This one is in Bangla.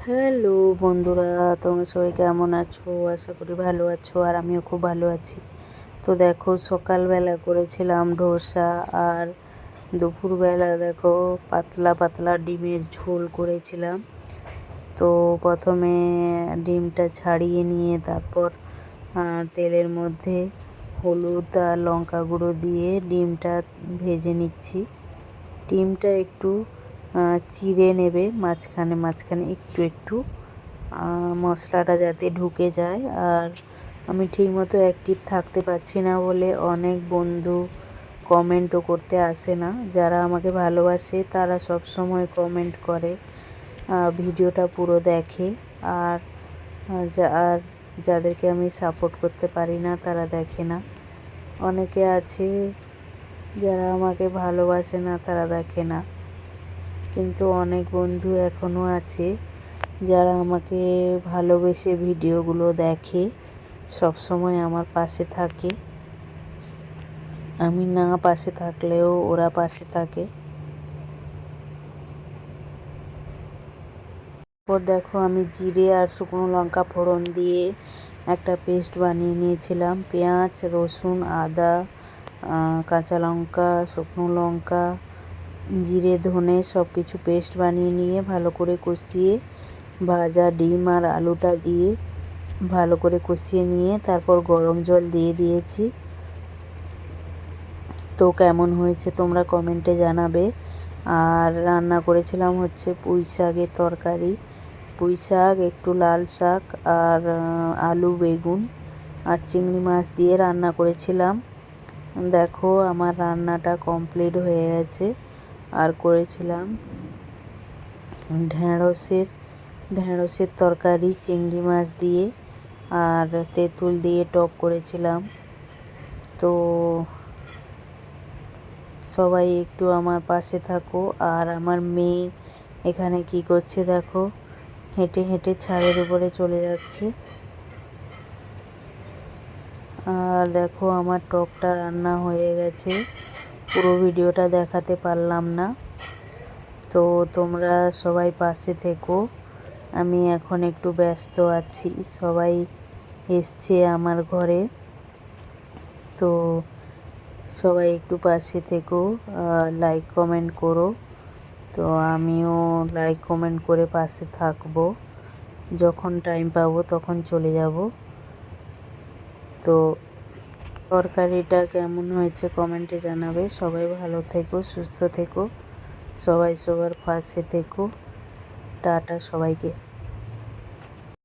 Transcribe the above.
হ্যালো বন্ধুরা, তোমরা সবাই কেমন আছো? আশা করি ভালো আছো, আর আমিও খুব ভালো আছি। তো দেখো, সকালবেলা করেছিলাম ধোসা, আর দুপুরবেলা দেখো পাতলা পাতলা ডিমের ঝোল করেছিলাম। তো প্রথমে ডিমটা ছাড়িয়ে নিয়ে তারপর তেলের মধ্যে হলুদ আর লঙ্কা গুঁড়ো দিয়ে ডিমটা ভেজে নিচ্ছি। ডিমটা একটু চিড়ে নেবে মাঝখানে মাঝখানে একটু একটু, মশলাটা যাতে ঢুকে যায়। আর আমি ঠিকমতো অ্যাক্টিভ থাকতে পারছি না বলে অনেক বন্ধু কমেন্টও করতে আসে না। যারা আমাকে ভালোবাসে তারা সব সময় কমেন্ট করে, ভিডিওটা পুরো দেখে। আর আর যাদেরকে আমি সাপোর্ট করতে পারি না তারা দেখে না। অনেকে আছে যারা আমাকে ভালোবাসে না, তারা দেখে না। কিন্তু অনেক বন্ধু এখনও আছে যারা আমাকে ভালোবেসে ভিডিওগুলো দেখে, সব সময় আমার পাশে থাকে। আমি না পাশে থাকলেও ওরা পাশে থাকে। তারপর দেখো, আমি জিরে আর শুকনো লঙ্কা ফোড়ন দিয়ে একটা পেস্ট বানিয়ে নিয়েছিলাম। পেঁয়াজ, রসুন, আদা, কাঁচা লঙ্কা, শুকনো লঙ্কা, জিরে, ধনে সব কিছু পেস্ট বানিয়ে নিয়ে ভালো করে কষিয়ে ভাজা ডিম আর আলুটা দিয়ে ভালো করে কষিয়ে নিয়ে তারপর গরম জল দিয়ে দিয়েছি। তো কেমন হয়েছে তোমরা কমেন্টে জানাবে। আর রান্না করেছিলাম হচ্ছে পুঁই শাকের তরকারি, পুঁই শাক, একটু লাল শাক, আর আলু, বেগুন আর চিংড়ি মাছ দিয়ে রান্না করেছিলাম। দেখো, আমার রান্নাটা কমপ্লিট হয়ে গেছে। আর করেছিলাম ঢ্যাঁড়সের তরকারি চিংড়ি মাছ দিয়ে, আর তেঁতুল দিয়ে টক করেছিলাম। তো সবাই একটু আমার পাশে থাকো। আর আমার মেয়ে এখানে কি করছে দেখো, হেঁটে হেঁটে ছাদের উপরে চলে যাচ্ছে। আর দেখো, আমার টকটা রান্না হয়ে গেছে, পুরো ভিডিওটা দেখাতে পারলাম না। তো তোমরা সবাই পাশে থেকো, আমি এখন একটু ব্যস্ত আছি। সবাই এসছে আমার ঘরে, তো সবাই একটু পাশে থেকো, লাইক কমেন্ট করো। তো আমিও লাইক কমেন্ট করে পাশে থাকবো, যখন টাইম পাবো তখন চলে যাব। তো তরকারিটা কেমন হয়েছে কমেন্টে জানাবে। সবাই ভালো থেকো, সুস্থ থেকো, সবাই সবার পাশে থেকো। টাটা সবাইকে।